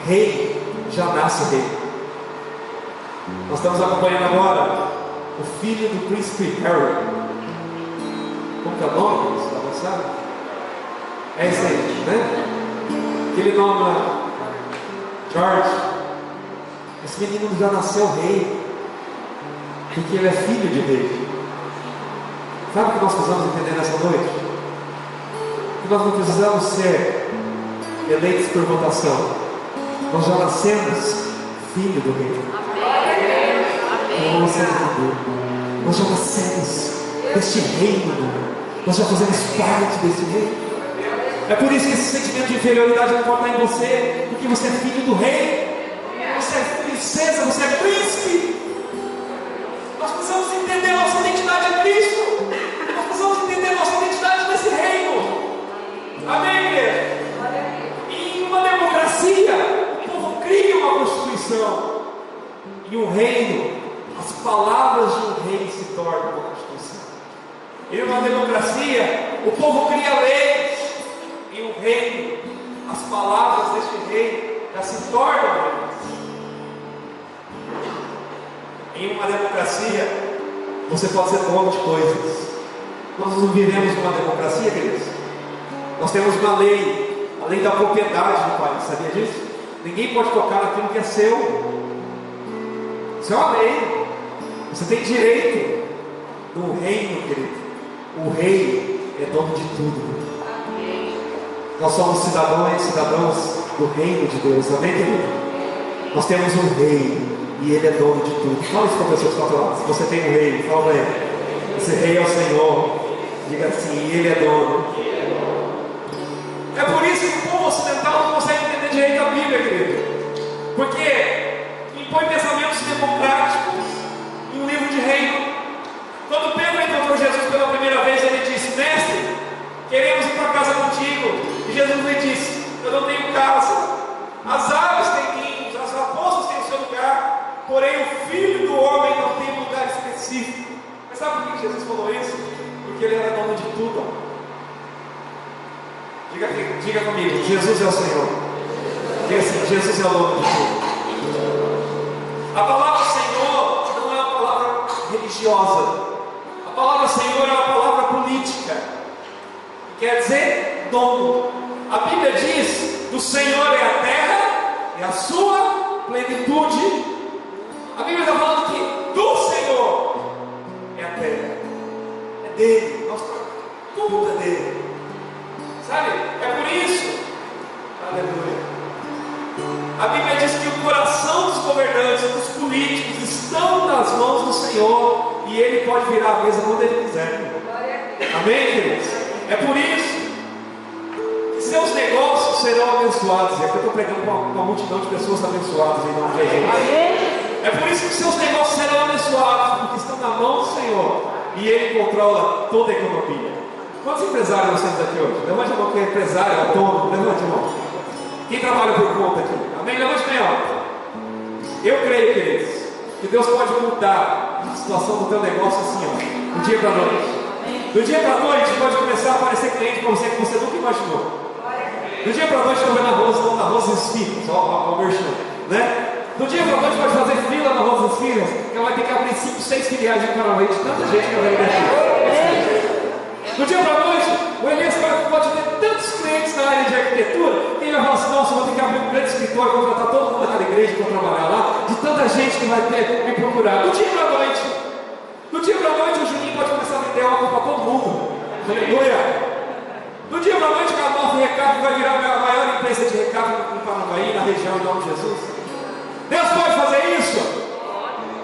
rei já nasce rei. Nós estamos acompanhando agora o filho do príncipe Harry. Como que é o nome? Você sabe? É esse aí, né? Aquele nome lá, George. Esse menino já nasceu rei, porque ele é filho de rei. Sabe o que nós precisamos entender nessa noite? Que nós não precisamos ser eleitos por votação. Nós já nascemos filho do rei. Nós já nascemos deste reino. Nós já fazemos parte desse reino. É por isso que esse sentimento de inferioridade não pode estar em você, porque você é filho do rei. Você é princesa, você é príncipe. Nós precisamos entender nossa identidade em Cristo. Nós precisamos entender nossa identidade nesse reino. Amém, igreja? Em uma democracia, o povo cria uma constituição. Em um reino, as palavras de um rei se tornam uma constituição. Em uma democracia, o povo cria leis. Em um reino, as palavras deste rei já se tornam leis. Em uma democracia, você pode ser dono de coisas. Nós não vivemos uma democracia, queridos. Nós temos uma lei, a lei da propriedade do país, sabia disso? Ninguém pode tocar naquilo que é seu. Isso é uma lei. Você tem direito no reino, querido. O rei é dono de tudo. Nós somos cidadãos e cidadãos do reino de Deus. Amém, querido? Nós temos um rei e ele é dono de tudo. Fala isso para a pessoa que está do lado. Se você tem um rei, fala para ele. Esse rei é o Senhor. Diga assim, ele é dono. É por isso que o povo ocidental não consegue entender direito a Bíblia, querido. Porque impõe pensamentos democráticos em um livro de reino. Quando Pedro encontrou Jesus pela primeira vez, ele disse: Mestre, queremos ir para casa contigo. E Jesus lhe disse: eu não tenho casa. As aves têm ninhos, as raposas têm o seu lugar, porém o Filho do Homem não tem lugar específico. Mas sabe por que Jesus falou isso? Porque ele era dono de tudo. Diga comigo, Jesus é o Senhor. Diga assim, Jesus é o dono de tudo. A palavra Senhor não é uma palavra religiosa. A palavra Senhor é uma palavra política. Quer dizer dono. A Bíblia diz: do Senhor é a terra e a sua plenitude. A Bíblia está falando que do Senhor é a terra. É dele. Nossa, tudo é dele. Sabe? É por isso. Aleluia. A Bíblia diz que o coração dos governantes, dos políticos, estão nas mãos do Senhor. E Ele pode virar a mesa quando Ele quiser. Amém, queridos? É por isso que seus negócios serão abençoados. E aqui eu estou pregando para uma multidão de pessoas abençoadas em nome de Jesus. É por isso que seus negócios serão abençoados, porque estão na mão do Senhor. E Ele controla toda a economia. Quantos empresários nós temos aqui hoje? Levante a mão, que é empresário, autônomo. Levante a mão. Quem trabalha por conta aqui? Amém? Levante bem alto. Eu creio, queridos, que Deus pode mudar a situação do teu negócio assim, ó, do dia para a noite. Do dia para a noite pode começar a aparecer cliente para você que você nunca imaginou. Do dia para a noite, estou vendo a Rosa Espíritos, ó, o merchan, né? Do dia para a noite pode fazer fila na Rosa Espíritos, que ela vai ter que abrir 5, 6 filiais em Paranavaí, de tanta gente que vai investir. Do dia para a noite, o Elias pode ter tantos clientes na área de arquitetura, que ele vai falar assim: nossa, vou ter que abrir um grande escritório, vou contratar todo mundo naquela igreja para trabalhar lá, de tanta gente que vai ter me procurar. Do dia para a noite, o Juninho pode começar a vender algo para todo mundo. Aleluia! No dia para a noite, a Nova Recap vai virar a maior empresa de recap em Paranavaí, na região, em nome de Jesus. Deus pode fazer isso,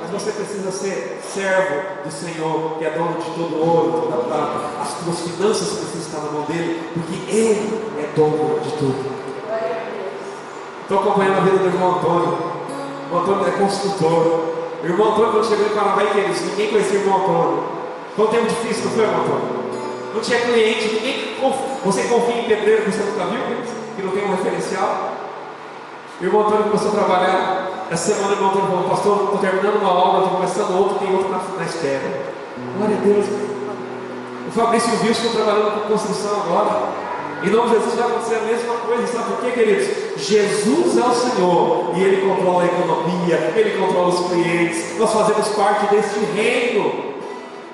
mas você precisa ser servo do Senhor, que é dono de todo o ouro, toda a prata. As tuas finanças precisam estar na mão dele, porque ele é dono de tudo. Estou acompanhando a vida do irmão Antônio. O Antônio é construtor. O irmão Antônio, quando chegou em Paranavaí, queridos, ninguém conhecia o irmão Antônio. Foi um tempo difícil, não foi, irmão Antônio? Não tinha cliente, ninguém. Você confia em pedreiro que você nunca viu, que não tem um referencial? O irmão Antônio começou a trabalhar. Essa semana o irmão Antônio falou: pastor, estou terminando uma obra, estou começando outra, tem outro na espera. Glória a Deus. O Fabrício e o Wilson estão trabalhando com construção agora. Em nome de Jesus vai acontecer a mesma coisa. Sabe por quê, queridos? Jesus é o Senhor e Ele controla a economia, Ele controla os clientes. Nós fazemos parte deste reino.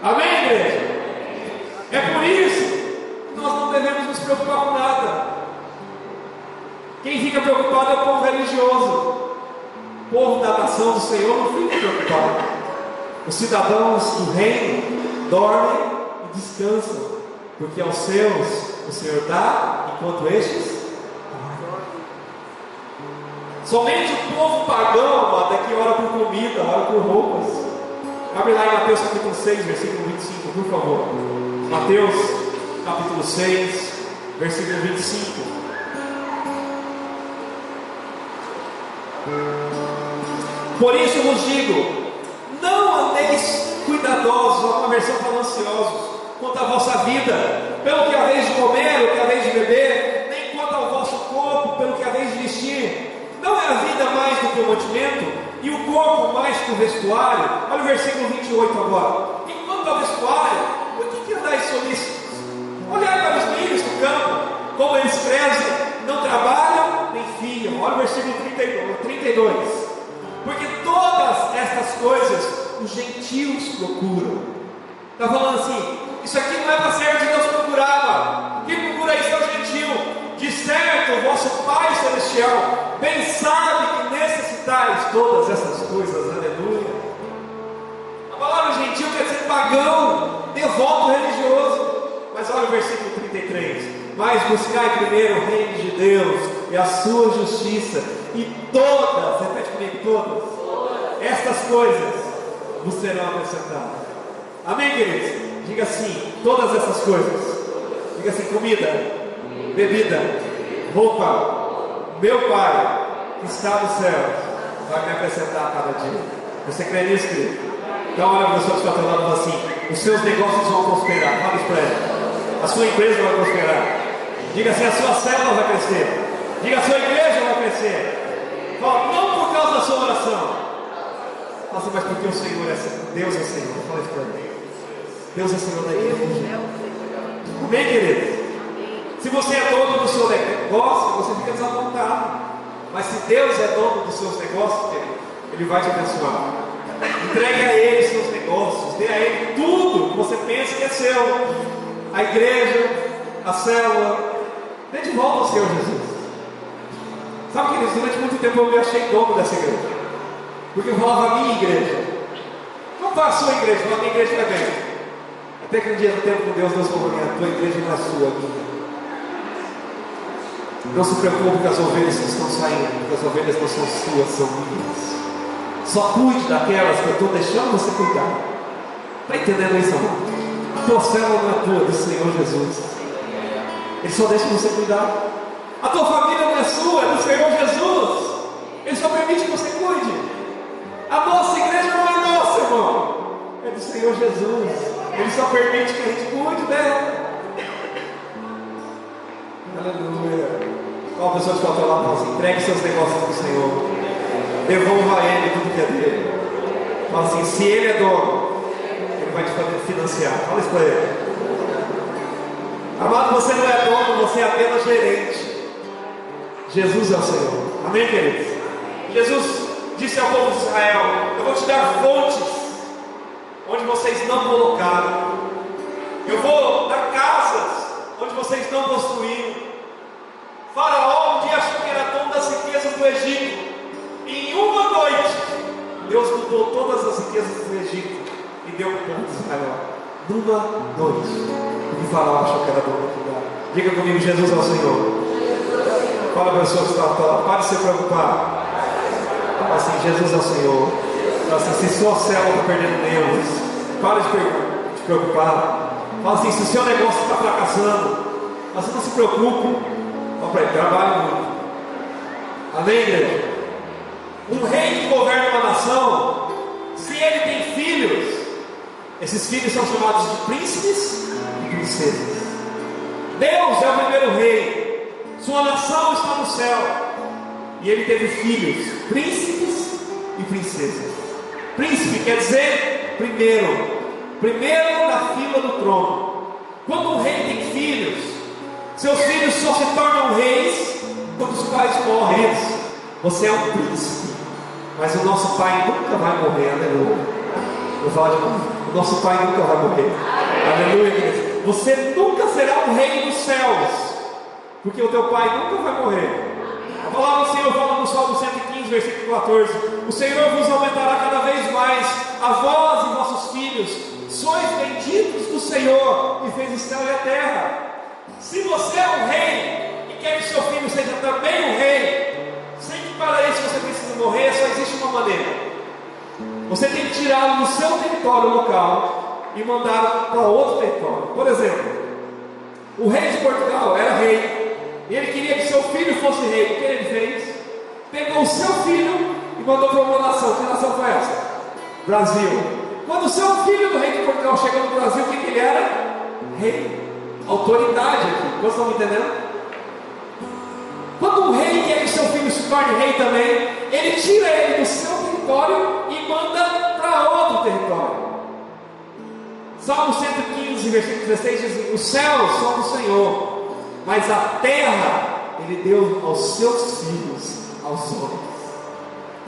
Amém, igreja? É por isso que nós não devemos nos preocupar com nada. Quem fica preocupado é o povo religioso. O povo da nação do Senhor não fica preocupado. Os cidadãos do reino dormem e descansam, porque aos seus o Senhor dá, enquanto estes dormem. Somente o povo pagão, amado, é que ora por comida, ora por roupas. Abre lá em Mateus capítulo 6, versículo 25, por favor. Mateus capítulo 6, versículo 25. Por isso vos digo, não andeis cuidadosos, uma versão fala ansiosos, quanto à vossa vida, pelo que haveis de comer, o que haveis de beber, nem quanto ao vosso corpo, pelo que haveis de vestir. Não é a vida mais do que o mantimento, e o corpo mais que o vestuário? Olha o versículo 28 agora. Enquanto ao vestuário, por que andais solícitos? Olhai para os lírios do campo, como eles crescem, não trabalham, nem fiam. Olha o versículo 32. Porque todas estas coisas os gentios procuram. Está falando assim: isso aqui não é para servo de Deus procurava. Quem procura isso é o gentil. De certo, o vosso Pai Celestial bem sabe que necessitais todas essas coisas. Aleluia. A palavra gentil quer dizer pagão, devoto religioso. Mas olha o versículo 33. Mas buscai primeiro o reino de Deus e a sua justiça, e todas, repete comigo, todas estas coisas vos serão acrescentadas. Amém, queridos? Diga assim: todas essas coisas. Diga assim: comida, bebida, roupa. Meu Pai que está no céu vai me acrescentar a cada dia. Você crê nisso, querido? Então olha a pessoa que está ao lado e fala assim: os seus negócios vão prosperar. Fala isso para ele. A sua empresa vai prosperar. Diga assim: a sua célula vai crescer. Diga: a sua igreja vai crescer. Fala: não por causa da sua oração. Fala assim: mas porque o Senhor é Senhor. Deus é Senhor. Fala isso para ele. Deus é Senhor da igreja. Amém, querido? Se você é dono do seu negócio, você fica desapontado. Mas se Deus é dono dos seus negócios, querido, Ele vai te abençoar. Entregue a Ele seus negócios. Dê a Ele tudo que você pensa que é seu. A igreja, a célula. Dê de volta ao Senhor Jesus. Sabe, queridos, durante muito tempo eu me achei dono dessa igreja. Porque eu falava a minha igreja. Não está a sua igreja, a minha igreja é bem. Até que um dia no tempo com Deus falou: a tua igreja não é sua, minha. Não se preocupe com as ovelhas que estão saindo, porque as ovelhas não são suas, são minhas. Só cuide daquelas que eu estou deixando você cuidar. Está entendendo isso, amor? A tua célula não é tua, do Senhor Jesus. Ele só deixa você cuidar. A tua família não é sua, é do Senhor Jesus. Ele só permite que você cuide. A nossa igreja não é nossa, irmão, é do Senhor Jesus. Ele só permite que a gente cuide dela. Aleluia. Qual a pessoa que está lá e fala assim: entregue seus negócios para o Senhor, devolva a Ele tudo que é dele. Fala assim, se Ele é dono, Ele vai te fazer financiar. Fala isso para Ele. Amado, você não é dono, você é apenas gerente. Jesus é o Senhor. Amém, queridos? Jesus disse ao povo de Israel: eu vou te dar fontes onde vocês não colocaram. Eu vou dar casas onde vocês não construíram. Faraó um dia achou que era dono das riquezas do Egito. E em uma noite, Deus mudou todas as riquezas do Egito e deu para o povo de Israel. Numa noite. E Faraó achou que era dono do lugar. Diga comigo, Jesus é o Senhor. Fala para a pessoa que está lá, pare de se preocupar. Fala assim, Jesus é o Senhor. Fala assim, se sua célula está perdendo membros, pare de se preocupar. Fala assim, se o seu negócio está fracassando, você não se preocupe. Fala para ele, trabalhe muito. Amém, igreja? Um rei que governa uma nação, se ele tem filhos, esses filhos são chamados de príncipes e princesas. Deus é o primeiro rei. Sua nação está no céu. E ele teve filhos, príncipes e princesas. Príncipe quer dizer primeiro na fila do trono. Quando um rei tem filhos, seus filhos só se tornam reis quando os pais morrem. Você é um príncipe, mas o nosso pai nunca vai morrer. Aleluia. Eu falo de novo, o nosso pai nunca vai morrer. Aleluia. Você nunca será um rei dos céus, porque o teu pai nunca vai morrer. A palavra do Senhor fala no Salmo 115, versículo 14: o Senhor vos aumentará cada vez mais, a vós e vossos filhos. Sois benditos do Senhor, que fez o céu e a terra. Se você é um rei e quer que seu filho seja também um rei, sei que para isso você precisa morrer. Só existe uma maneira: você tem que tirá-lo do seu território local e mandá-lo para outro território. Por exemplo, o rei de Portugal era rei, e ele queria que seu filho fosse rei. O que ele fez? Pegou o seu filho e mandou para uma nação. Que nação foi essa? Brasil. Quando o seu filho do rei de Portugal chegou no Brasil, o que ele era? Rei. Autoridade aqui. Vocês estão me entendendo? Quando um rei quer que seu filho se torne rei também, ele tira ele do seu território e manda para outro território. Salmo 115, versículo 16 diz: os céus são do Senhor, mas a terra Ele deu aos seus filhos, aos homens.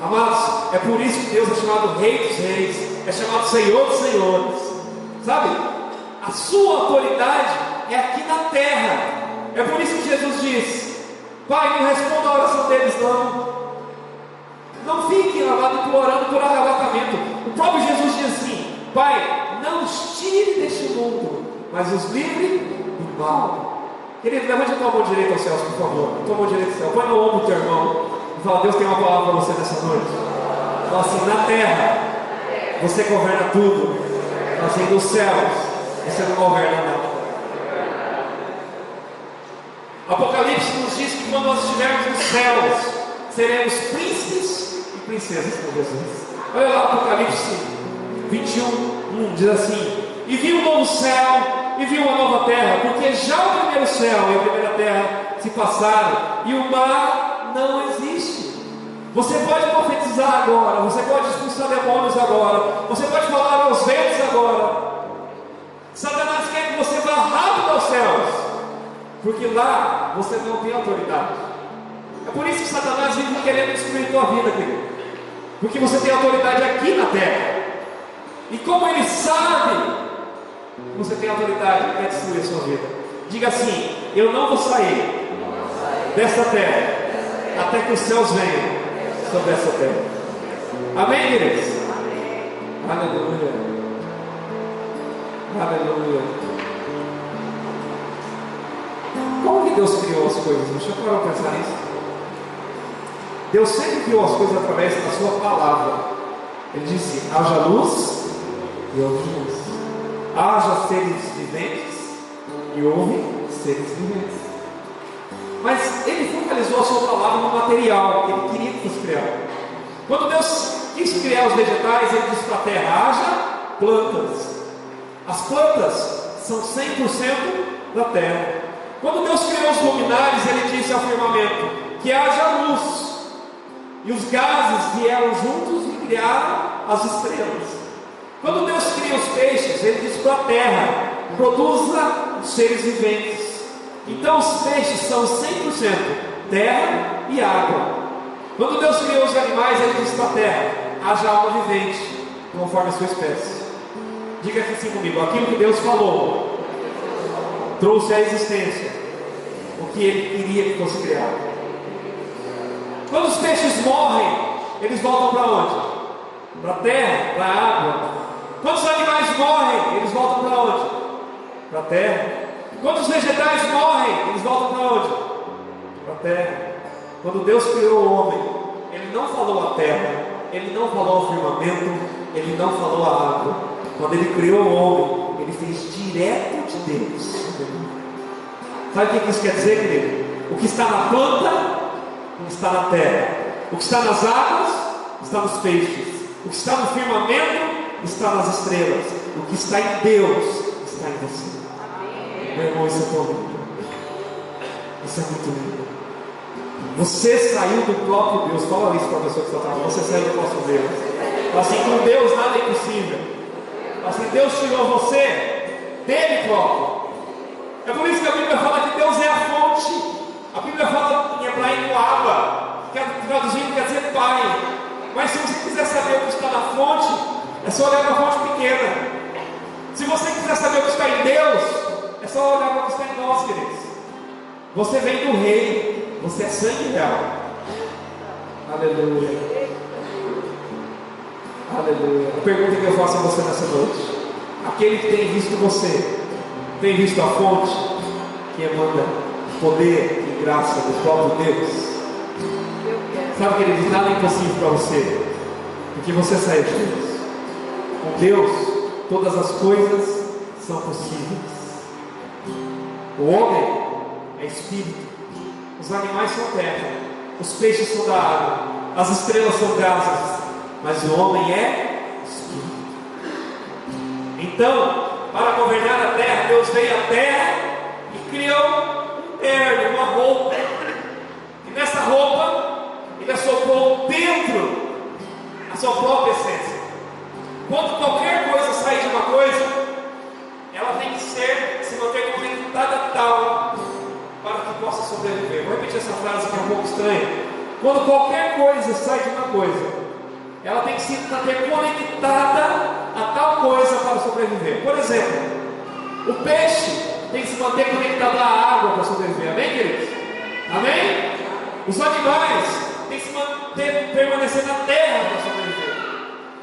Amados, é por isso que Deus é chamado Rei dos Reis, é chamado Senhor dos Senhores. Sabe? A sua autoridade é aqui na terra. É por isso que Jesus diz: Pai, não responda a oração deles não. Não fiquem, amado, implorando por arrebatamento. O próprio Jesus diz assim: Pai, não os tire deste mundo, mas os livre do mal. Querido, levante a tua mão direita aos céus, por favor. Tua mão direita ao céu. Põe no ombro do teu irmão e fala: Deus tem uma palavra para você nessa noite. Fala assim: na terra você governa tudo. Fala assim: nos céus você não governa nada. Apocalipse nos diz que quando nós estivermos nos céus, seremos príncipes e princesas com Jesus. Olha lá, Apocalipse 21, diz assim: e vi um novo céu e vi uma nova terra, porque já o primeiro céu e a primeira terra se passaram e o mar não existe. Você pode profetizar agora, você pode expulsar demônios agora, você pode falar aos ventos agora. Satanás quer que você vá rápido aos céus, porque lá você não tem autoridade. É por isso que Satanás vive querendo destruir tua vida, querido, porque você tem autoridade aqui na terra. E como ele sabe que você tem autoridade, ele quer destruir a sua vida. Diga assim: eu não vou sair desta terra até que os céus venham sobre essa terra. Amém, queridos? Aleluia. Aleluia. Como que Deus criou as coisas? Deixa eu parar para pensar nisso. Deus sempre criou as coisas através da sua palavra. Ele disse: haja luz e houve luz. Haja seres viventes e houve seres viventes. Mas ele focalizou a sua palavra no material que ele queria que fosse criado. Quando Deus quis criar os vegetais, ele disse para a terra: haja plantas. As plantas são 100% da terra. Quando Deus criou os luminares, ele disse ao firmamento: que haja luz. E os gases vieram juntos e criaram as estrelas. Quando Deus cria os peixes, Ele diz para a terra: produza os seres viventes. Então os peixes são 100% terra e água. Quando Deus criou os animais, Ele disse para a terra: haja alma vivente, conforme a sua espécie. Diga aqui assim comigo: aquilo que Deus falou trouxe à existência o que Ele queria que fosse criado. Quando os peixes morrem, eles voltam para onde? Para a terra, para a água. Quando os animais morrem, eles voltam para onde? Para a terra. Quando os vegetais morrem, eles voltam para onde? Para a terra. Quando Deus criou o homem, Ele não falou a terra, Ele não falou ao firmamento, Ele não falou a água. Quando Ele criou o homem, Ele fez direto de Deus. Sabe o que isso quer dizer, querido? O que está na planta está na terra, o que está nas águas está nos peixes, o que está no firmamento está nas estrelas, o que está em Deus está em você. Meu irmão, isso é tão lindo. Isso é muito lindo. Você saiu do próprio Deus. Fala isso para a pessoa que está falando. Você saiu do próprio Deus. Fala assim: com Deus nada é impossível. Fala assim: Deus tirou você dele próprio. É por isso que a Bíblia fala que Deus é a fonte. A Bíblia fala em hebraico Abba, que traduzindo quer dizer pai. Mas se você quiser saber o que está na fonte, é só olhar para a fonte pequena. Se você quiser saber o que está em Deus, é só olhar para o que está em nós, queridos. Você vem do Rei, você é sangue real. Aleluia. Aleluia. A pergunta que eu faço a você nessa noite: aquele que tem visto você, tem visto a fonte que emana poder e graça do próprio Deus? Sabe, queridos, nada é impossível para você, porque você saiu de Deus. Com Deus, todas as coisas são possíveis. O homem é espírito, os animais são terra, os peixes são da água, as estrelas são gases, mas o homem é espírito. Então, para governar a terra, Deus veio à terra e criou um terno, uma roupa. E nessa roupa, Ele assoprou dentro a sua própria essência. Quando qualquer coisa sair de uma coisa, ela tem que se manter conectada tal para que possa sobreviver. Vou repetir essa frase que é um pouco estranha. Quando qualquer coisa sai de uma coisa, ela tem que se manter conectada a tal coisa para sobreviver. Por exemplo, o peixe tem que se manter conectado à água para sobreviver. Amém, queridos? Amém? Os animais têm que se manter, permanecer na terra para sobreviver.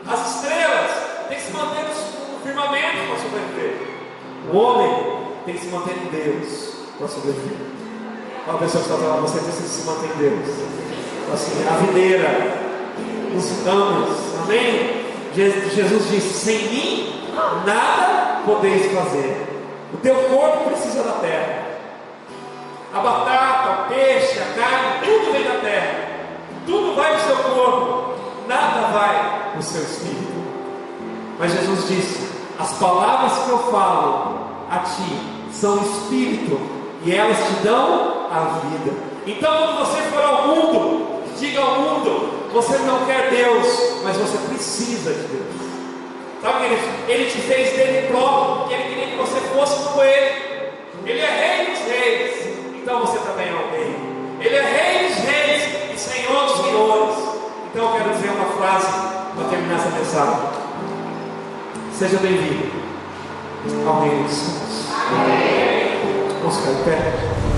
As estrelas têm que se manter no firmamento para sobreviver. O homem tem que se manter em Deus para sobreviver. Uma pessoa que está falando: você precisa se manter em Deus. Assim, a videira, os ramos, amém? Jesus disse: sem mim nada podeis fazer. O teu corpo precisa da terra. A batata, o peixe, a carne, tudo vem da terra. Tudo vai para o seu corpo, nada vai para o seu espírito. Mas Jesus disse: as palavras que eu falo a ti são espírito e elas te dão a vida. Então, quando você for ao mundo, diga ao mundo: você não quer Deus, mas você precisa de Deus. Sabe, querido? Ele te fez dele próprio, porque Ele queria que você fosse como Ele. Ele é Rei dos Reis, então você também é um rei. Ele é Rei dos Reis e Senhor dos Senhores. Então eu quero dizer uma frase para terminar essa mensagem: seja bem-vindo ao Reino dos Céus. Vamos ficar em pé.